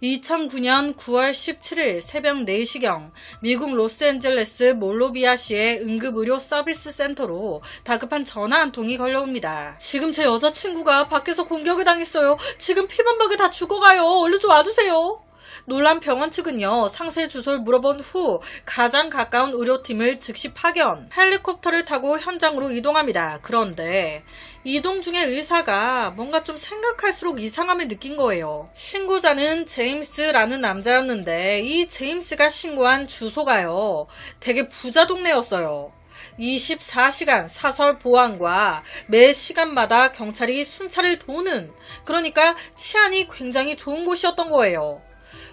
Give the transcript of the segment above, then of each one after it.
2009년 9월 17일 새벽 4시경 미국 로스앤젤레스 몰로비아시의 응급의료 서비스 센터로 다급한 전화 한 통이 걸려옵니다. 지금 제 여자친구가 밖에서 공격을 당했어요. 지금 피범벅이 다 죽어가요. 얼른 좀 와주세요. 놀란 병원 측은요, 상세 주소를 물어본 후 가장 가까운 의료팀을 즉시 파견, 헬리콥터를 타고 현장으로 이동합니다. 그런데 이동 중에 의사가 뭔가 좀 생각할수록 이상함을 느낀 거예요. 신고자는 제임스라는 남자였는데 이 제임스가 신고한 주소가요, 되게 부자 동네였어요. 24시간 사설 보안과 매 시간마다 경찰이 순찰을 도는, 그러니까 치안이 굉장히 좋은 곳이었던 거예요.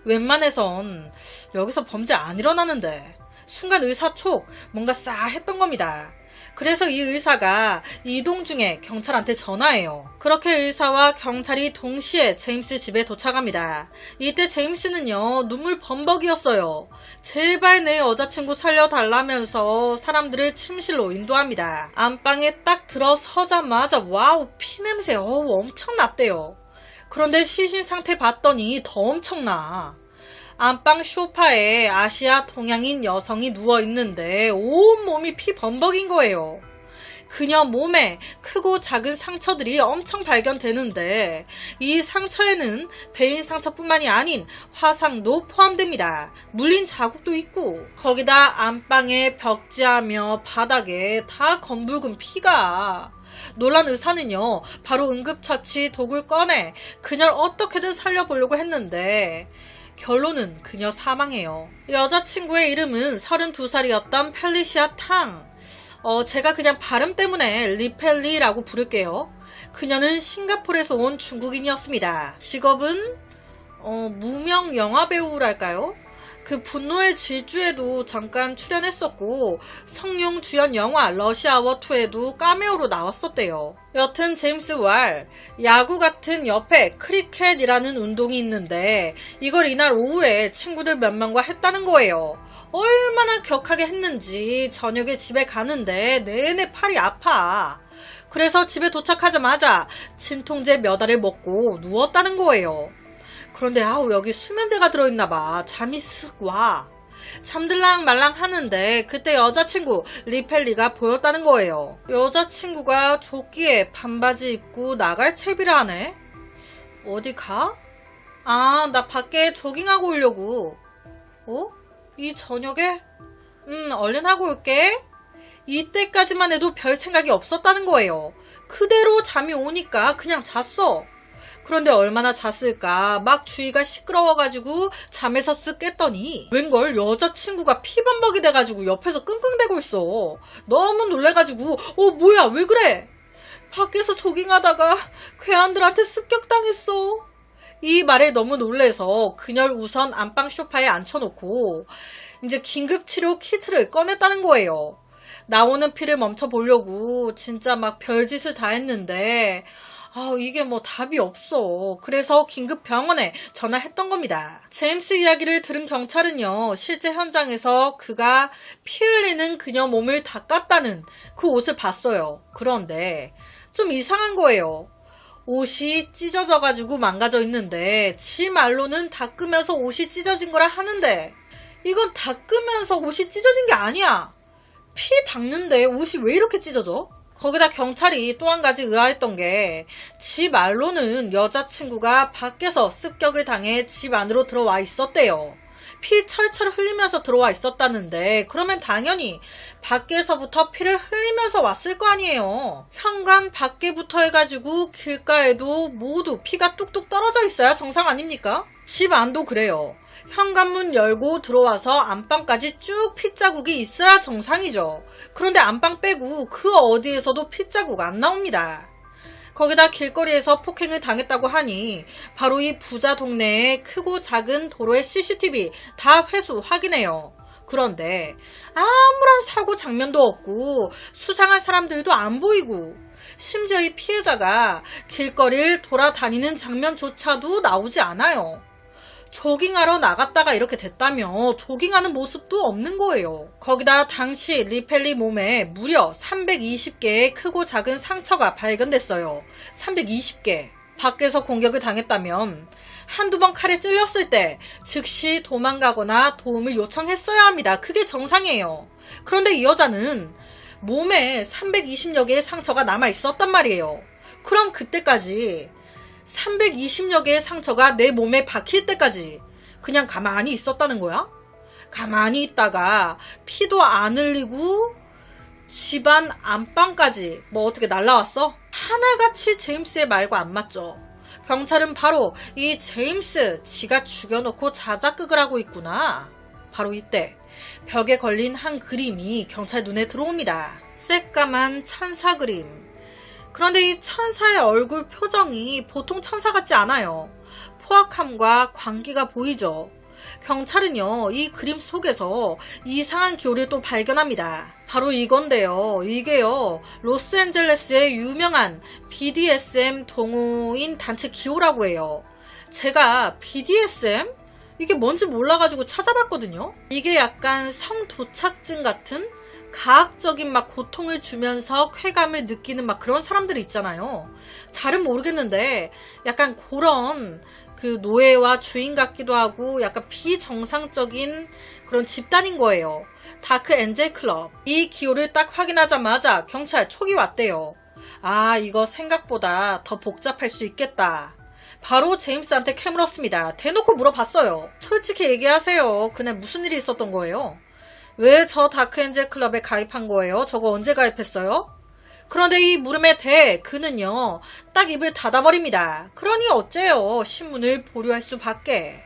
웬만해선 여기서 범죄 안 일어나는데 순간 의사 촉 뭔가 싸했던 겁니다. 그래서 이 의사가 이동 중에 경찰한테 전화해요. 그렇게 의사와 경찰이 동시에 제임스 집에 도착합니다. 이때 제임스는요, 눈물 범벅이었어요. 제발 내 여자친구 살려달라면서 사람들을 침실로 인도합니다. 안방에 딱 들어서자마자 와우, 피냄새 엄청 났대요. 그런데 시신 상태 봤더니 더 엄청나. 안방 소파에 아시아 동양인 여성이 누워있는데 온몸이 피 범벅인 거예요. 그녀 몸에 크고 작은 상처들이 엄청 발견되는데 이 상처에는 배인 상처뿐만이 아닌 화상도 포함됩니다. 물린 자국도 있고, 거기다 안방에 벽지하며 바닥에 다 검붉은 피가. 놀란 의사는요, 바로 응급처치 도구를 꺼내 그녀를 어떻게든 살려보려고 했는데 결론은 그녀 사망해요. 여자친구의 이름은 32살이었던 펠리시아 탕. 제가 그냥 발음 때문에 리펠리라고 부를게요. 그녀는 싱가포르에서 온 중국인이었습니다. 직업은 무명 영화배우랄까요? 그 분노의 질주에도 잠깐 출연했었고, 성룡 주연 영화 러시아워2에도 카메오로 나왔었대요. 여튼 제임스 왈, 야구 같은 옆에 크리켓이라는 운동이 있는데 이걸 이날 오후에 친구들 몇 명과 했다는 거예요. 얼마나 격하게 했는지 저녁에 집에 가는데 내내 팔이 아파. 그래서 집에 도착하자마자 진통제 몇 알을 먹고 누웠다는 거예요. 그런데 여기 수면제가 들어있나봐. 잠이 쓱 와. 잠들랑 말랑 하는데 그때 여자친구 리펠리가 보였다는 거예요. 여자친구가 조끼에 반바지 입고 나갈 채비를 하네? 어디 가? 나 밖에 조깅하고 오려고. 이 저녁에? 얼른 하고 올게. 이때까지만 해도 별 생각이 없었다는 거예요. 그대로 잠이 오니까 그냥 잤어. 그런데 얼마나 잤을까, 막 주위가 시끄러워가지고 잠에서 쓱 깼더니 웬걸 여자친구가 피범벅이 돼가지고 옆에서 끙끙대고 있어. 너무 놀래가지고 뭐야 왜 그래? 밖에서 조깅하다가 괴한들한테 습격당했어. 이 말에 너무 놀래서 그녀를 우선 안방 소파에 앉혀놓고 이제 긴급치료 키트를 꺼냈다는 거예요. 나오는 피를 멈춰보려고 진짜 막 별짓을 다 했는데 이게 뭐 답이 없어. 그래서 긴급 병원에 전화했던 겁니다. 제임스 이야기를 들은 경찰은요, 실제 현장에서 그가 피 흘리는 그녀 몸을 닦았다는 그 옷을 봤어요. 그런데 좀 이상한 거예요. 옷이 찢어져가지고 망가져 있는데 지 말로는 닦으면서 옷이 찢어진 거라 하는데 이건 닦으면서 옷이 찢어진 게 아니야. 피 닦는데 옷이 왜 이렇게 찢어져? 거기다 경찰이 또 한 가지 의아했던 게, 집 말로는 여자친구가 밖에서 습격을 당해 집 안으로 들어와 있었대요. 피 철철 흘리면서 들어와 있었다는데 그러면 당연히 밖에서부터 피를 흘리면서 왔을 거 아니에요. 현관 밖에부터 해가지고 길가에도 모두 피가 뚝뚝 떨어져 있어야 정상 아닙니까? 집 안도 그래요. 현관문 열고 들어와서 안방까지 쭉 핏자국이 있어야 정상이죠. 그런데 안방 빼고 그 어디에서도 핏자국 안 나옵니다. 거기다 길거리에서 폭행을 당했다고 하니 바로 이 부자 동네의 크고 작은 도로의 CCTV 다 회수 확인해요. 그런데 아무런 사고 장면도 없고 수상한 사람들도 안 보이고, 심지어 이 피해자가 길거리를 돌아다니는 장면조차도 나오지 않아요. 조깅하러 나갔다가 이렇게 됐다며 조깅하는 모습도 없는 거예요. 거기다 당시 리펠리 몸에 무려 320개의 크고 작은 상처가 발견됐어요. 320개. 밖에서 공격을 당했다면 한두 번 칼에 찔렸을 때 즉시 도망가거나 도움을 요청했어야 합니다. 그게 정상이에요. 그런데 이 여자는 몸에 320여 개의 상처가 남아 있었단 말이에요. 그럼 그때까지 320여 개의 상처가 내 몸에 박힐 때까지 그냥 가만히 있었다는 거야? 가만히 있다가 피도 안 흘리고 집안 안방까지 뭐 어떻게 날라왔어? 하나같이 제임스의 말과 안 맞죠. 경찰은 바로 이 제임스 지가 죽여놓고 자작극을 하고 있구나. 바로 이때 벽에 걸린 한 그림이 경찰 눈에 들어옵니다. 새까만 천사 그림. 그런데 이 천사의 얼굴 표정이 보통 천사 같지 않아요. 포악함과 광기가 보이죠. 경찰은요, 이 그림 속에서 이상한 기호를 또 발견합니다. 바로 이건데요. 이게요, 로스앤젤레스의 유명한 BDSM 동호인 단체 기호라고 해요. 제가 BDSM? 이게 뭔지 몰라가지고 찾아봤거든요. 이게 약간 성도착증 같은 가학적인 막 고통을 주면서 쾌감을 느끼는 막 그런 사람들이 있잖아요. 잘은 모르겠는데 약간 그런 그 노예와 주인 같기도 하고 약간 비정상적인 그런 집단인 거예요. 다크 엔젤 클럽. 이 기호를 딱 확인하자마자 경찰 촉이 왔대요. 아, 이거 생각보다 더 복잡할 수 있겠다. 바로 제임스한테 캐물었습니다. 대놓고 물어봤어요. 솔직히 얘기하세요. 그날 무슨 일이 있었던 거예요? 왜 저 다크 엔젤 클럽에 가입한 거예요? 저거 언제 가입했어요? 그런데 이 물음에 대해 그는요, 딱 입을 닫아버립니다. 그러니 어째요? 신문을 보류할 수밖에.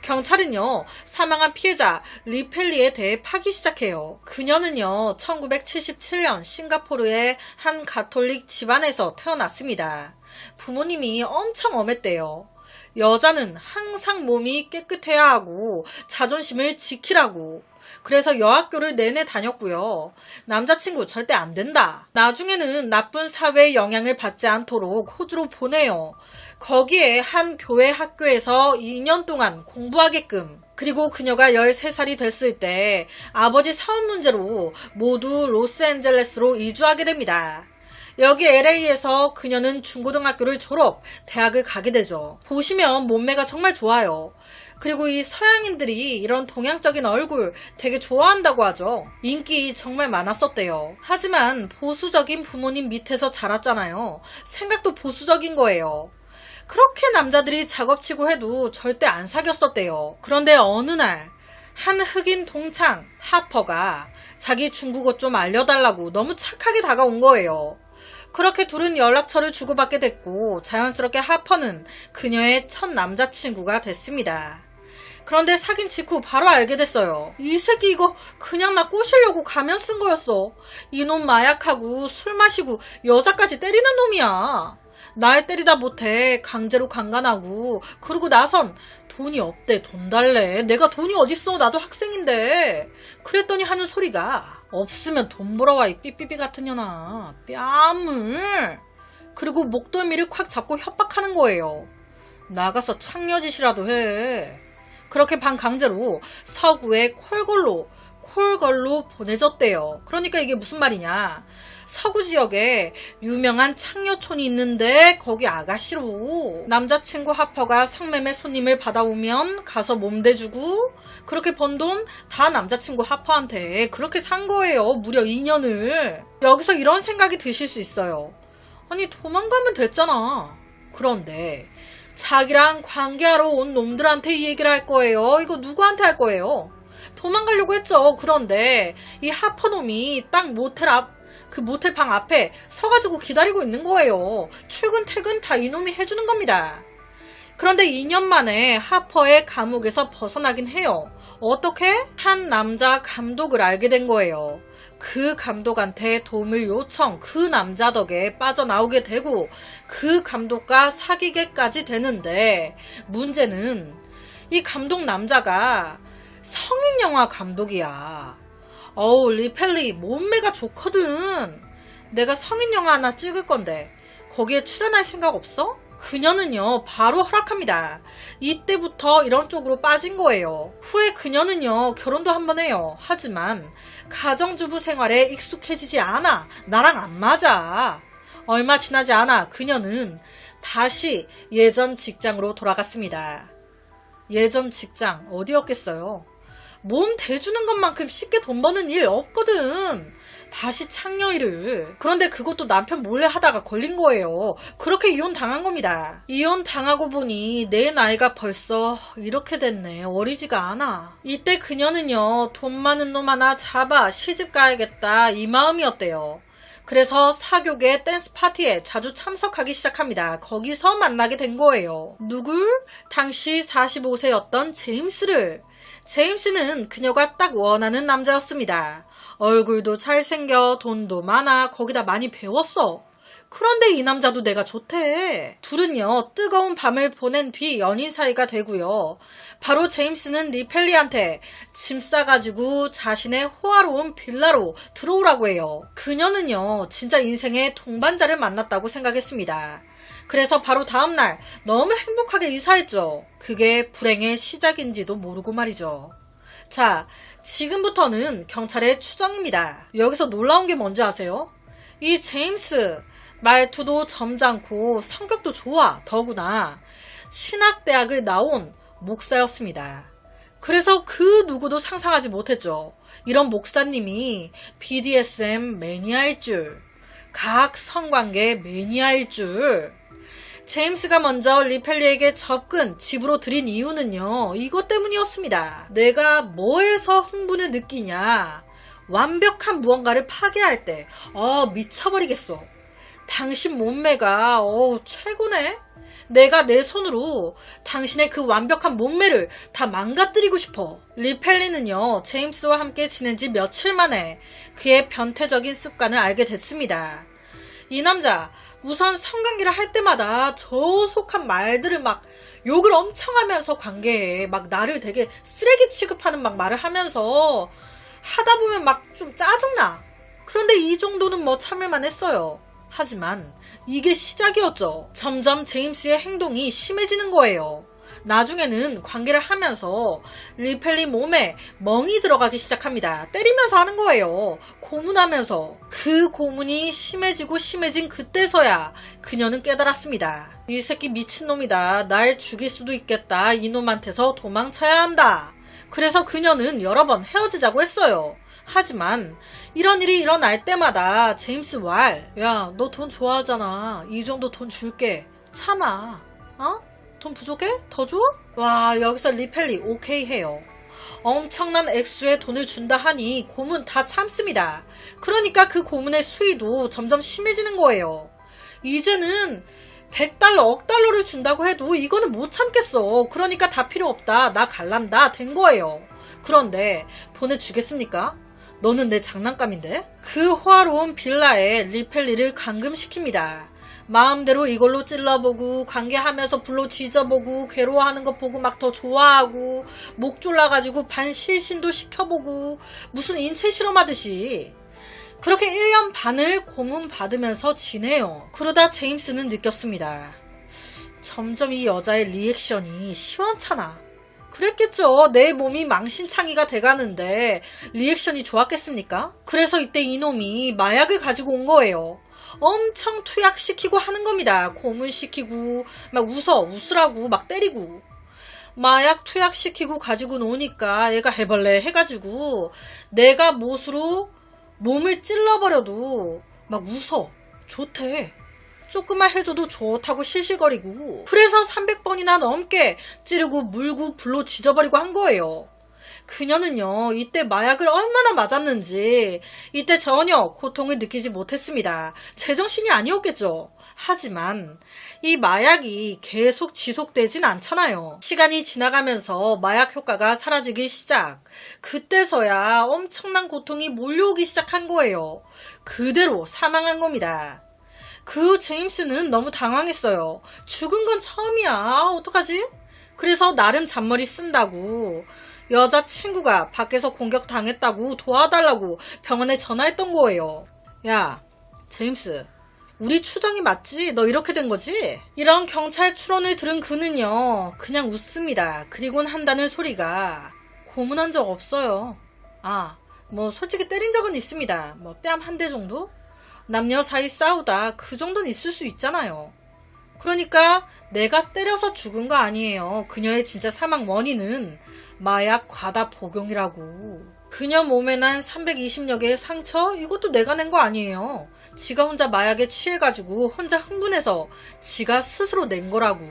경찰은요, 사망한 피해자 리펠리에 대해 파기 시작해요. 그녀는요, 1977년 싱가포르의 한 가톨릭 집안에서 태어났습니다. 부모님이 엄청 엄했대요. 여자는 항상 몸이 깨끗해야 하고 자존심을 지키라고. 그래서 여학교를 내내 다녔고요. 남자친구 절대 안 된다. 나중에는 나쁜 사회의 영향을 받지 않도록 호주로 보내요. 거기에 한 교회 학교에서 2년 동안 공부하게끔. 그리고 그녀가 13살이 됐을 때 아버지 사업 문제로 모두 로스앤젤레스로 이주하게 됩니다. 여기 LA에서 그녀는 중고등학교를 졸업, 대학을 가게 되죠. 보시면 몸매가 정말 좋아요. 그리고 이 서양인들이 이런 동양적인 얼굴 되게 좋아한다고 하죠. 인기 정말 많았었대요. 하지만 보수적인 부모님 밑에서 자랐잖아요. 생각도 보수적인 거예요. 그렇게 남자들이 작업치고 해도 절대 안 사귀었었대요. 그런데 어느 날 한 흑인 동창 하퍼가 자기 중국어 좀 알려달라고 너무 착하게 다가온 거예요. 그렇게 둘은 연락처를 주고받게 됐고 자연스럽게 하퍼는 그녀의 첫 남자친구가 됐습니다. 그런데 사귄 직후 바로 알게 됐어요. 이 새끼 이거 그냥 나 꼬시려고 가면 쓴 거였어. 이놈 마약하고 술 마시고 여자까지 때리는 놈이야. 날 때리다 못해 강제로 강간하고 그러고 나선 돈이 없대. 돈 달래. 내가 돈이 어딨어. 나도 학생인데. 그랬더니 하는 소리가 없으면 돈 벌어와 이 삐삐삐 같은 년아. 뺨을. 그리고 목덜미를 콱 잡고 협박하는 거예요. 나가서 창녀짓이라도 해. 그렇게 반강제로 서구의 콜걸로 보내졌대요. 그러니까 이게 무슨 말이냐. 서구 지역에 유명한 창녀촌이 있는데 거기 아가씨로 남자친구 하퍼가 성매매 손님을 받아오면 가서 몸대주고 그렇게 번 돈 다 남자친구 하퍼한테 그렇게 산 거예요. 무려 2년을. 여기서 이런 생각이 드실 수 있어요. 아니 도망가면 됐잖아. 그런데 자기랑 관계하러 온 놈들한테 이 얘기를 할 거예요. 이거 누구한테 할 거예요? 도망가려고 했죠. 그런데 이 하퍼놈이 딱 모텔 그 모텔 방 앞에 서가지고 기다리고 있는 거예요. 출근 퇴근 다 이놈이 해주는 겁니다. 그런데 2년 만에 하퍼의 감옥에서 벗어나긴 해요. 어떻게? 한 남자 감독을 알게 된 거예요. 그 감독한테 도움을 요청, 그 남자 덕에 빠져나오게 되고 그 감독과 사귀게까지 되는데 문제는 이 감독 남자가 성인 영화 감독이야. 어우, 리펠리 몸매가 좋거든. 내가 성인 영화 하나 찍을 건데 거기에 출연할 생각 없어? 그녀는요 바로 허락합니다. 이때부터 이런 쪽으로 빠진 거예요. 후에 그녀는요 결혼도 한번 해요. 하지만 가정주부 생활에 익숙해지지 않아. 나랑 안 맞아. 얼마 지나지 않아 그녀는 다시 예전 직장으로 돌아갔습니다. 예전 직장 어디였겠어요? 몸 대주는 것만큼 쉽게 돈 버는 일 없거든. 다시 창녀 일을. 그런데 그것도 남편 몰래 하다가 걸린 거예요. 그렇게 이혼 당한 겁니다. 이혼 당하고 보니 내 나이가 벌써 이렇게 됐네. 어리지가 않아. 이때 그녀는요, 돈 많은 놈 하나 잡아 시집 가야겠다 이 마음이었대요. 그래서 사교계 댄스 파티에 자주 참석하기 시작합니다. 거기서 만나게 된 거예요. 누굴? 당시 45세였던 제임스를. 제임스는 그녀가 딱 원하는 남자였습니다. 얼굴도 잘생겨, 돈도 많아, 거기다 많이 배웠어. 그런데 이 남자도 내가 좋대. 둘은요, 뜨거운 밤을 보낸 뒤 연인 사이가 되고요. 바로 제임스는 리펠리한테 짐 싸가지고 자신의 호화로운 빌라로 들어오라고 해요. 그녀는요, 진짜 인생의 동반자를 만났다고 생각했습니다. 그래서 바로 다음날 너무 행복하게 이사했죠. 그게 불행의 시작인지도 모르고 말이죠. 자, 지금부터는 경찰의 추정입니다. 여기서 놀라운 게 뭔지 아세요? 이 제임스, 말투도 점잖고 성격도 좋아. 더구나 신학대학을 나온 목사였습니다. 그래서 그 누구도 상상하지 못했죠. 이런 목사님이 BDSM 매니아일 줄, 각 성관계 매니아일 줄. 제임스가 먼저 리펠리에게 접근, 집으로 들인 이유는요, 이것 때문이었습니다. 내가 뭐에서 흥분을 느끼냐. 완벽한 무언가를 파괴할 때 미쳐버리겠어. 당신 몸매가 최고네. 내가 내 손으로 당신의 그 완벽한 몸매를 다 망가뜨리고 싶어. 리펠리는요, 제임스와 함께 지낸 지 며칠 만에 그의 변태적인 습관을 알게 됐습니다. 이 남자 우선 성관계를 할 때마다 저속한 말들을 막 욕을 엄청 하면서 관계에 막 나를 되게 쓰레기 취급하는 막 말을 하면서 하다 보면 막 좀 짜증나. 그런데 이 정도는 뭐 참을만 했어요. 하지만 이게 시작이었죠. 점점 제임스의 행동이 심해지는 거예요. 나중에는 관계를 하면서 리펠리 몸에 멍이 들어가기 시작합니다. 때리면서 하는 거예요. 고문하면서. 그 고문이 심해지고 심해진 그때서야 그녀는 깨달았습니다. 이 새끼 미친놈이다. 날 죽일 수도 있겠다. 이놈한테서 도망쳐야 한다. 그래서 그녀는 여러 번 헤어지자고 했어요. 하지만 이런 일이 일어날 때마다 제임스 야, 너 돈 좋아하잖아. 이 정도 돈 줄게. 참아. 돈 부족해? 더 줘? 와, 여기서 리펠리 오케이 해요. 엄청난 액수의 돈을 준다 하니 고문 다 참습니다. 그러니까 그 고문의 수위도 점점 심해지는 거예요. 이제는 100달러, 억 달러를 준다고 해도 이거는 못 참겠어. 그러니까 다 필요 없다. 나 갈란다. 된 거예요. 그런데 보내주겠습니까? 너는 내 장난감인데? 그 호화로운 빌라에 리펠리를 감금시킵니다. 마음대로 이걸로 찔러보고 관계하면서 불로 지져보고 괴로워하는 거 보고 막 더 좋아하고 목 졸라가지고 반실신도 시켜보고 무슨 인체 실험하듯이 그렇게 1년 반을 고문받으면서 지내요. 그러다 제임스는 느꼈습니다. 점점 이 여자의 리액션이 시원찮아. 그랬겠죠. 내 몸이 망신창이가 돼가는데 리액션이 좋았겠습니까? 그래서 이때 이놈이 마약을 가지고 온 거예요. 엄청 투약시키고 하는 겁니다. 고문시키고 막 웃으라고 막 때리고 마약 투약시키고 가지고 노니까 얘가 해벌레 해가지고 내가 못으로 몸을 찔러버려도 막 웃어. 좋대. 조금만 해줘도 좋다고 실실거리고 그래서 300번이나 넘게 찌르고 물고 불로 지져버리고 한 거예요. 그녀는요, 이때 마약을 얼마나 맞았는지 이때 전혀 고통을 느끼지 못했습니다. 제정신이 아니었겠죠. 하지만 이 마약이 계속 지속되진 않잖아요. 시간이 지나가면서 마약 효과가 사라지기 시작. 그때서야 엄청난 고통이 몰려오기 시작한 거예요. 그대로 사망한 겁니다. 그 제임스는 너무 당황했어요. 죽은 건 처음이야. 어떡하지? 그래서 나름 잔머리 쓴다고 여자친구가 밖에서 공격당했다고 도와달라고 병원에 전화했던 거예요. 야, 제임스, 우리 추정이 맞지? 너 이렇게 된 거지? 이런 경찰 추론을 들은 그는요, 그냥 웃습니다. 그리곤 한다는 소리가 고문한 적 없어요. 뭐 솔직히 때린 적은 있습니다. 뭐 뺨 한 대 정도? 남녀 사이 싸우다 그 정도는 있을 수 있잖아요. 그러니까 내가 때려서 죽은 거 아니에요. 그녀의 진짜 사망 원인은 마약 과다 복용이라고. 그녀 몸에 난 320여 개의 상처? 이것도 내가 낸 거 아니에요. 지가 혼자 마약에 취해가지고 혼자 흥분해서 지가 스스로 낸 거라고.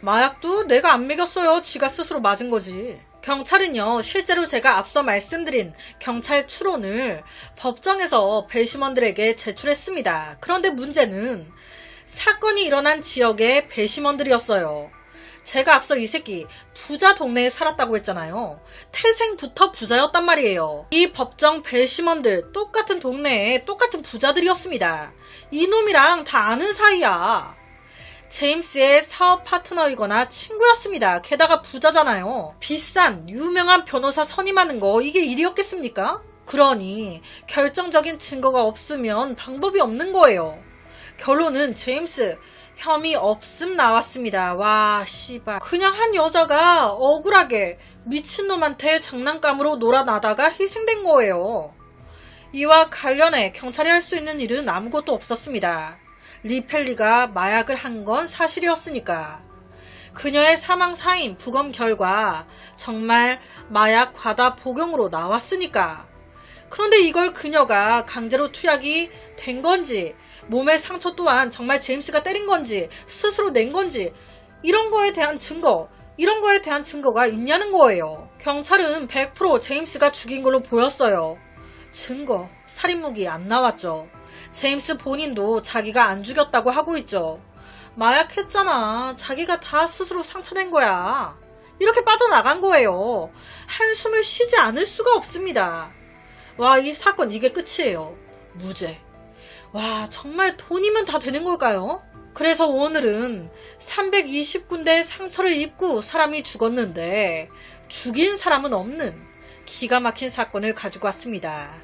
마약도 내가 안 먹였어요. 지가 스스로 맞은 거지. 경찰은요, 실제로 제가 앞서 말씀드린 경찰 추론을 법정에서 배심원들에게 제출했습니다. 그런데 문제는 사건이 일어난 지역의 배심원들이었어요. 제가 앞서 이 새끼 부자 동네에 살았다고 했잖아요. 태생부터 부자였단 말이에요. 이 법정 배심원들 똑같은 동네에 똑같은 부자들이었습니다. 이놈이랑 다 아는 사이야. 제임스의 사업 파트너이거나 친구였습니다. 게다가 부자잖아요. 비싼 유명한 변호사 선임하는 거 이게 일이었겠습니까? 그러니 결정적인 증거가 없으면 방법이 없는 거예요. 결론은 제임스 혐의 없음 나왔습니다. 와 씨발, 그냥 한 여자가 억울하게 미친놈한테 장난감으로 놀아나다가 희생된 거예요. 이와 관련해 경찰이 할 수 있는 일은 아무것도 없었습니다. 리펠리가 마약을 한 건 사실이었으니까. 그녀의 사망 사인 부검 결과 정말 마약 과다 복용으로 나왔으니까. 그런데 이걸 그녀가 강제로 투약이 된 건지, 몸의 상처 또한 정말 제임스가 때린 건지, 스스로 낸 건지, 이런 거에 대한 증거가 있냐는 거예요. 경찰은 100% 제임스가 죽인 걸로 보였어요. 증거, 살인무기 안 나왔죠. 제임스 본인도 자기가 안 죽였다고 하고 있죠. 마약했잖아. 자기가 다 스스로 상처낸 거야. 이렇게 빠져나간 거예요. 한숨을 쉬지 않을 수가 없습니다. 와, 이 사건 이게 끝이에요. 무죄. 와, 정말 돈이면 다 되는 걸까요? 그래서 오늘은 320군데의 상처를 입고 사람이 죽었는데 죽인 사람은 없는 기가 막힌 사건을 가지고 왔습니다.